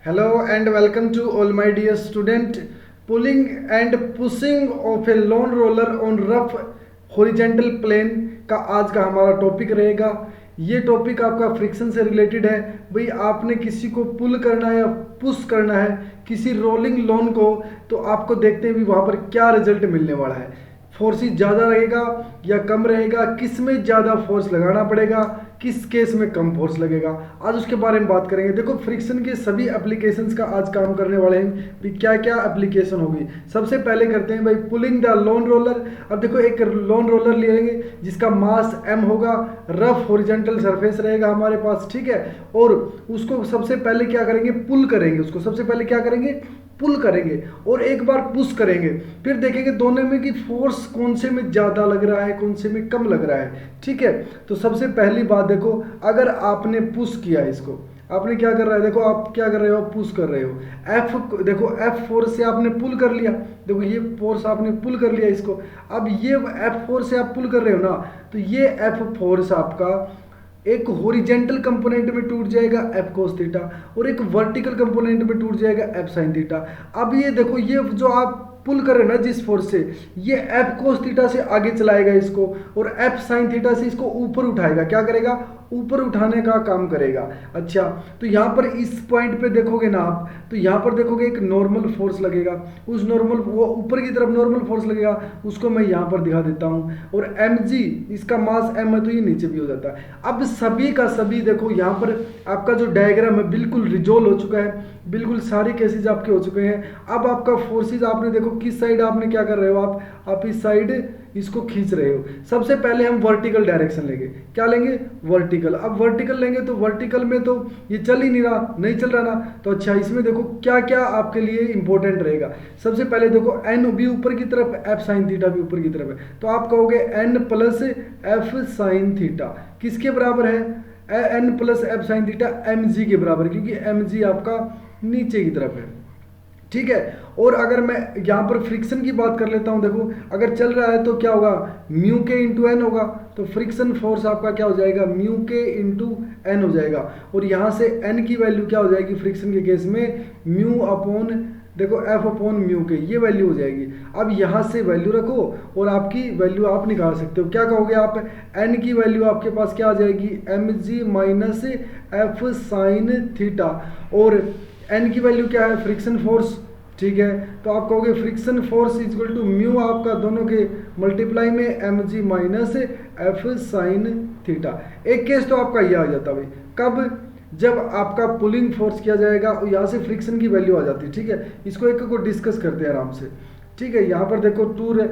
Hello and welcome to all my dear student. Pulling and pushing of a lawn roller on rough horizontal plane का आज का हमारा topic रहेगा। ये topic आपका फ्रिक्शन से रिलेटेड है। भाई आपने किसी को पुल करना है या पुश करना है किसी रोलिंग लॉन को, तो आपको देखते हैं भी वहाँ पर क्या रिजल्ट मिलने वाला है। फोर्स ज़्यादा रहेगा या कम रहेगा, किस में ज़्यादा फोर्स लगाना पड़ेगा, किस केस में कम फोर्स लगेगा, आज उसके बारे में बात करेंगे। देखो फ्रिक्शन के सभी एप्लीकेशंस का आज काम करने वाले हैं भी क्या क्या एप्लीकेशन होगी। सबसे पहले करते हैं भाई पुलिंग द लॉन रोलर। अब देखो एक लॉन रोलर लेंगे जिसका मास m होगा, रफ हॉरिजॉन्टल सरफेस रहेगा हमारे पास, ठीक है। और उसको सबसे पहले क्या करेंगे, पुल करेंगे। उसको सबसे पहले क्या करेंगे, पुल करेंगे और एक बार पुश करेंगे। फिर देखेंगे दोनों में कि फोर्स कौन से में ज़्यादा लग रहा है कौन से में कम लग रहा है, ठीक है। तो सबसे पहली बात देखो, अगर आपने पुश किया इसको, आपने क्या कर रहा है, देखो आप क्या कर रहे हो, पुश कर रहे हो। F देखो F फोर्स से आपने पुल कर लिया, देखो ये फोर्स आपने पुल कर लिया इसको। अब ये F फोर्स से आप पुल कर रहे हो ना, तो ये F फोर्स आपका एक हॉरिजॉन्टल कंपोनेंट में टूट जाएगा F cos थीटा और एक वर्टिकल कंपोनेंट में टूट जाएगा F sin थीटा। अब ये देखो ये जो आप पुल कर रहे हैं ना जिस फोर्स से, ये F cos थीटा से आगे चलाएगा इसको और F sin थीटा से इसको ऊपर उठाएगा। क्या करेगा, ऊपर उठाने का काम करेगा। अच्छा, तो यहाँ पर इस पॉइंट पे देखोगे ना आप, तो यहाँ पर देखोगे एक नॉर्मल फोर्स लगेगा। उस नॉर्मल वो ऊपर की तरफ नॉर्मल फोर्स लगेगा, उसको मैं यहाँ पर दिखा देता हूँ। और mg इसका मास m है तो ये नीचे भी हो जाता है। अब सभी का सभी देखो यहाँ पर आपका जो डायग्राम है बिल्कुल रिजोल्व हो चुका है, बिल्कुल सारे केसेज आपके हो चुके हैं। अब आपका फोर्सेज आपने देखो किस साइड आपने क्या कर रहे हो, आप इस साइड इसको खींच रहे हो। सबसे पहले हम वर्टिकल डायरेक्शन लेंगे। क्या लेंगे, वर्टिकल। अब वर्टिकल लेंगे तो वर्टिकल में तो ये चल ही नहीं रहा, नहीं चल रहा ना, तो अच्छा इसमें देखो क्या क्या आपके लिए इंपॉर्टेंट रहेगा। सबसे पहले देखो एन भी ऊपर की तरफ, एफ साइन थीटा भी ऊपर की तरफ है, तो आप कहोगे N plus F sine theta किसके बराबर है, N plus F sine theta M G के बराबर, क्योंकि एम जी आपका नीचे की तरफ है, ठीक है। और अगर मैं यहाँ पर फ्रिक्शन की बात कर लेता हूँ, देखो अगर चल रहा है तो क्या होगा, म्यू के इंटू एन होगा, तो फ्रिक्शन फोर्स आपका क्या हो जाएगा, म्यू के इंटू एन हो जाएगा। और यहाँ से एन की वैल्यू क्या हो जाएगी फ्रिक्शन के केस में, म्यू अपॉन देखो एफ अपॉन म्यू के, ये वैल्यू हो जाएगी। अब यहाँ से वैल्यू रखो और आपकी वैल्यू आप निकाल सकते हो। क्या कहोगे आप, एन की वैल्यू आपके पास क्या आ जाएगी, M G minus F sine theta, और एन की वैल्यू क्या है, फ्रिक्शन फोर्स, ठीक है। तो आप कहोगे friction force equal to mu आपका दोनों के मल्टीप्लाई में M G minus F sine theta. एक केस तो आपका ये आ जाता भाई, कब, जब आपका पुलिंग फोर्स किया जाएगा और यहाँ से फ्रिक्शन की वैल्यू आ जाती है, ठीक है। इसको एक को डिस्कस करते हैं आराम से, ठीक है। यहाँ पर देखो टूर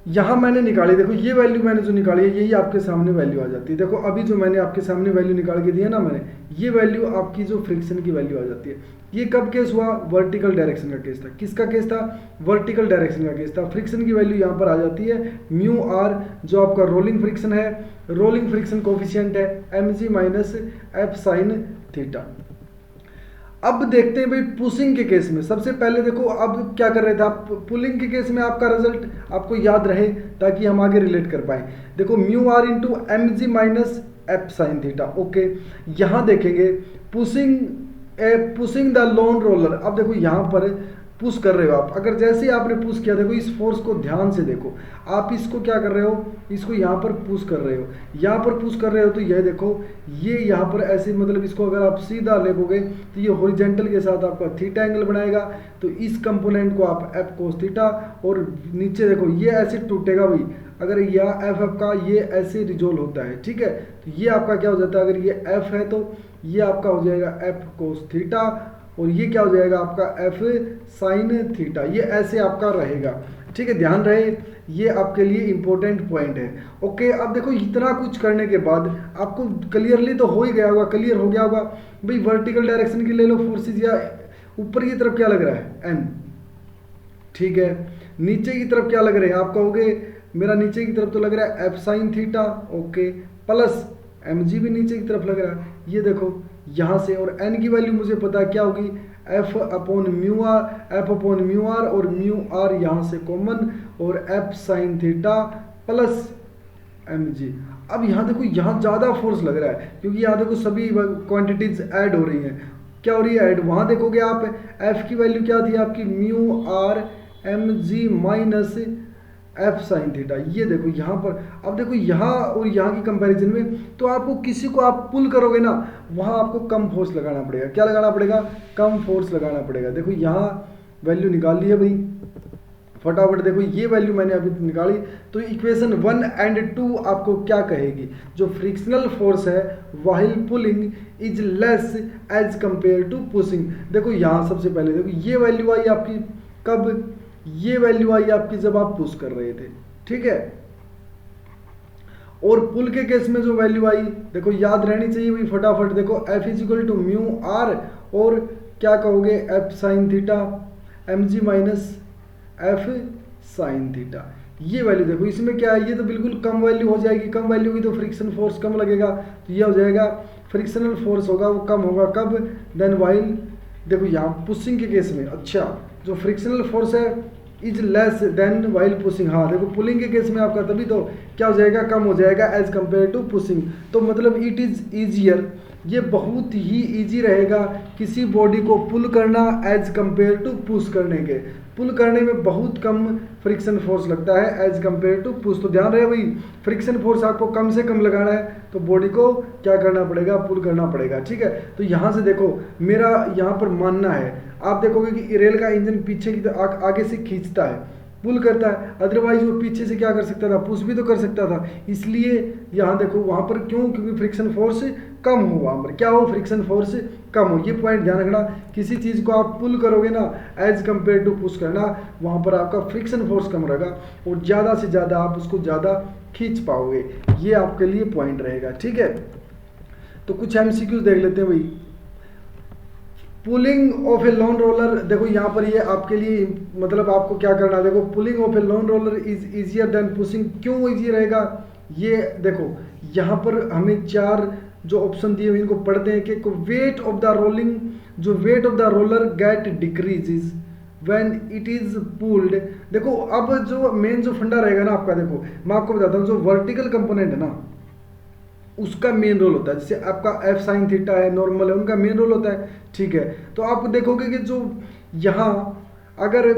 यहाँ मैंने निकाली, देखो ये वैल्यू मैंने जो निकाली है यही आपके सामने वैल्यू आ जाती है। देखो अभी जो मैंने आपके सामने वैल्यू निकाल के दी है ना मैंने, ये वैल्यू आपकी जो फ्रिक्शन की वैल्यू आ जाती है। ये कब केस हुआ, वर्टिकल डायरेक्शन का केस था। किसका केस था, वर्टिकल डायरेक्शन का केस था। फ्रिक्शन की वैल्यू यहाँ पर आ जाती है म्यू आर, जो आपका रोलिंग फ्रिक्शन है, रोलिंग फ्रिक्शन कोफिशिएंट है M G minus F sine theta. अब देखते हैं भाई पुशिंग के केस में। सबसे पहले देखो अब क्या कर रहे थे आप, पुलिंग के केस में आपका रिजल्ट आपको याद रहे ताकि हम आगे रिलेट कर पाए। देखो mu R into M G minus F sine theta, okay. यहाँ देखेंगे पुशिंग द लॉन रोलर। अब देखो यहाँ पर पुश कर रहे हो आप, अगर जैसे ही आपने पुश किया, देखो इस फोर्स को ध्यान से देखो, आप इसको क्या कर रहे हो, इसको यहाँ पर पुश कर रहे हो, यहाँ पर पुश कर रहे हो, तो यह देखो ये यहाँ पर ऐसे, मतलब इसको अगर आप सीधा लेगोगे तो ये हॉरिजॉन्टल के साथ आपका थीटा एंगल बनाएगा। तो इस कंपोनेंट को आप एफ कोस थीटा, और नीचे देखो ये ऐसे टूटेगा भाई, अगर यह एफ का ये ऐसे रिजोल्व होता है, ठीक है। तो ये आपका क्या हो जाता है, अगर ये एफ है तो ये आपका हो जाएगा एफ कोस थीटा, और ये क्या हो जाएगा आपका एफ साइन थीटा। ये ऐसे आपका रहेगा, ठीक है। ध्यान रहे ये आपके लिए इंपॉर्टेंट पॉइंट है, ओके। अब देखो इतना कुछ करने के बाद आपको क्लियरली तो हो ही गया होगा, क्लियर हो गया होगा भाई वर्टिकल डायरेक्शन की ले लो फोर्सेज, या ऊपर की तरफ क्या लग रहा है एन, ठीक है। नीचे की तरफ क्या लग रहे हैं, आप कहोगे मेरा नीचे की तरफ तो लग रहा है F sine theta, okay, plus M G भी नीचे की तरफ लग रहा है, ये देखो यहाँ से। और एन की वैल्यू मुझे पता है क्या होगी, एफ अपॉन म्यू आर, और म्यू आर यहाँ से कॉमन, और F sine theta plus M G. अब यहाँ देखो यहाँ ज़्यादा फोर्स लग रहा है क्योंकि यहाँ देखो सभी क्वांटिटीज ऐड हो रही हैं, क्या हो रही है, ऐड। वहाँ देखोगे आप एफ की वैल्यू क्या थी आपकी, mu R M G minus F sine theta. ये देखो यहाँ पर, अब देखो यहाँ और यहाँ की कंपैरिजन में, तो आपको किसी को आप पुल करोगे ना, वहाँ आपको कम फोर्स लगाना पड़ेगा। क्या लगाना पड़ेगा, कम फोर्स लगाना पड़ेगा। देखो यहाँ वैल्यू निकाल ली है भाई, फटाफट देखो ये वैल्यू मैंने अभी निकाली। तो इक्वेशन 1 एंड 2 आपको क्या कहेगी, जो फ्रिक्शनल फोर्स है while pulling is less as compare to pushing. देखो यहाँ सबसे पहले देखो ये वैल्यू आई आपकी कब, ये वैल्यू आई आपकी जब आप पुश कर रहे थे, ठीक है। और पुल के केस में जो वैल्यू आई देखो याद रहनी चाहिए भाई, फटाफट देखो F is equal to mu R और क्या कहोगे F sine theta M G minus F sine theta. ये वैल्यू देखो इसमें क्या है, ये तो बिल्कुल कम वैल्यू हो जाएगी, कम वैल्यू की तो फ्रिक्शन फोर्स कम लगेगा, तो ये हो जाएगा फ्रिक्शनल फोर्स होगा वो कम होगा कब, देन वाइल देखो यहाँ पुशिंग के केस में, अच्छा जो फ्रिक्शनल फोर्स है is less than while pushing. हाँ देखो पुलिंग के केस में आपका तभी तो क्या हो जाएगा, कम हो जाएगा एज कंपेयर टू पुशिंग। तो मतलब इट इज ईजियर, ये बहुत ही इजी रहेगा किसी बॉडी को पुल करना एज कंपेयर टू पुश करने के। पुल करने में बहुत कम फ्रिक्शन फोर्स लगता है एज कंपेयर टू पुश। तो ध्यान रहे भाई, फ्रिक्शन फोर्स आपको कम से कम लगाना है तो बॉडी को क्या करना पड़ेगा, पुल करना पड़ेगा, ठीक है। तो यहाँ से देखो मेरा यहाँ पर मानना है, आप देखोगे कि रेल का इंजन पीछे की आगे से खींचता है, पुल करता है, अदरवाइज वो पीछे से क्या कर सकता था, पुश भी तो कर सकता था। इसलिए यहाँ देखो वहाँ पर क्यों, क्योंकि फ्रिक्शन फोर्स कम हो, वहाँ पर क्या हो, फ्रिक्शन फोर्स कम हो। ये पॉइंट ध्यान रखना, किसी चीज़ को आप पुल करोगे ना एज कंपेयर टू पुश करना, वहाँ पर आपका फ्रिक्शन फोर्स कम रहेगा और ज़्यादा से ज़्यादा आप उसको ज़्यादा खींच पाओगे। ये आपके लिए पॉइंट रहेगा, ठीक है। तो कुछ MCQs देख लेते हैं भाई। Pulling of A lawn roller, देखो यहाँ पर ये आपके लिए मतलब आपको क्या करना है, देखो pulling of A lawn roller is easier than pushing. क्यों इजी रहेगा, ये देखो यहाँ पर हमें 4 जो ऑप्शन दिए हुए इनको पढ़ते हैं कि वेट ऑफ द रोलिंग, जो weight of the roller get decreases when it is pulled. देखो अब जो मेन जो फंडा रहेगा ना आपका, देखो मैं आपको बताता हूँ, जो वर्टिकल कंपोनेंट है ना उसका मेन रोल होता है, जैसे आपका एफ साइन थीटा है, नॉर्मल है, उनका मेन रोल होता है, ठीक है। तो आप देखोगे कि जो यहाँ अगर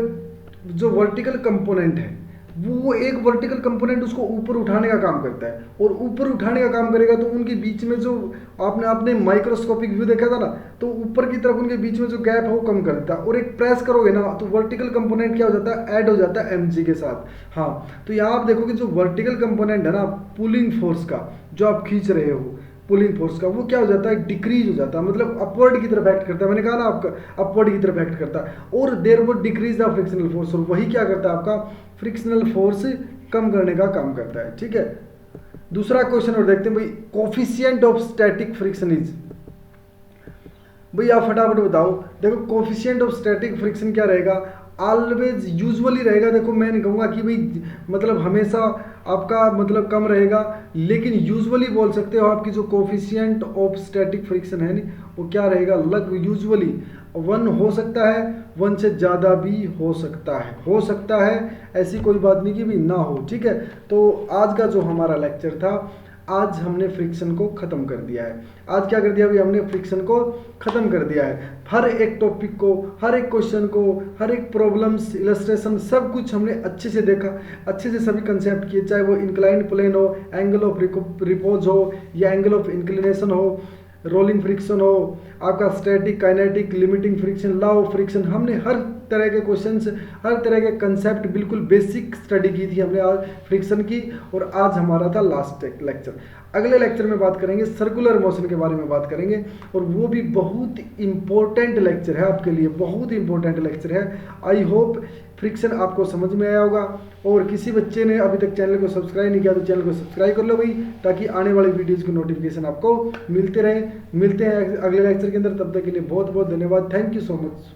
जो वर्टिकल कंपोनेंट है वो एक वर्टिकल कंपोनेंट उसको ऊपर उठाने का काम करता है, और ऊपर उठाने का काम करेगा तो उनके बीच में जो आपने माइक्रोस्कोपिक व्यू देखा था ना, तो ऊपर की तरफ उनके बीच में जो गैप है वो कम कर देता है, और एक प्रेस करोगे ना तो वर्टिकल कंपोनेंट क्या हो जाता है, ऐड हो जाता है mg के साथ। हाँ तो यहाँ आप देखोगे जो वर्टिकल कंपोनेंट है ना पुलिंग फोर्स का, जो आप खींच रहे हो पुलिंग फोर्स का, वो क्या हो जाता है, डिक्रीज हो जाता है, मतलब अपवर्ड की तरफ एक्ट करता है। मैंने कहा ना आपका अपवर्ड की तरफ एक्ट करता है, और देयर वो डिक्रीज द फ्रिक्शनल फोर्स, और वही क्या करता है आपका फ्रिक्शनल फोर्स कम करने का काम करता है, ठीक है। दूसरा क्वेश्चन और देखते हैं भाई, coefficient of static friction is, भाई आप फटाफट बताओ। देखो कोफिशिएंट ऑफ स्टैटिक फ्रिक्शन क्या रहेगा, ऑलवेज यूजुअली रहेगा। देखो मैं नहीं कहूँगा कि भाई मतलब हमेशा आपका मतलब कम रहेगा, लेकिन यूजुअली बोल सकते हो आपकी जो कोफिशिएंट ऑफ स्टैटिक फ्रिक्शन है नहीं वो क्या रहेगा, लग यूजुअली 1 हो सकता है, 1 से ज़्यादा भी हो सकता है, ऐसी कोई बात नहीं कि भी ना हो, ठीक है। तो आज का जो हमारा लेक्चर था, आज हमने फ्रिक्शन को ख़त्म कर दिया है। आज क्या कर दिया भाई, हमने फ्रिक्शन को ख़त्म कर दिया है। हर एक टॉपिक को, हर एक क्वेश्चन को, हर एक प्रॉब्लम्स, इलस्ट्रेशन, सब कुछ हमने अच्छे से देखा, अच्छे से सभी कंसेप्ट किए, चाहे वो इंक्लाइंड प्लेन हो, एंगल ऑफ रिपोज हो, या एंगल ऑफ इंक्लिनेशन हो, रोलिंग फ्रिक्शन हो, आपका static, kinetic, limiting friction, law of friction, हमने हर तरह के क्वेश्चंस, हर तरह के कंसेप्ट बिल्कुल बेसिक स्टडी की थी हमने आज फ्रिक्शन की, और आज हमारा था लास्ट लेक्चर। अगले लेक्चर में बात करेंगे सर्कुलर मोशन के बारे में बात करेंगे, और वो भी बहुत इंपॉर्टेंट लेक्चर है आपके लिए, बहुत इंपॉर्टेंट लेक्चर है। आई होप फ्रिक्शन आपको समझ में आया होगा, और किसी बच्चे ने अभी तक चैनल को सब्सक्राइब नहीं किया तो चैनल को सब्सक्राइब कर लो भाई, ताकि आने वाली वीडियोज़ की नोटिफिकेशन आपको मिलते रहे। मिलते हैं अगले लेक्चर के अंदर, तब तक के लिए बहुत बहुत धन्यवाद। Thank you so much.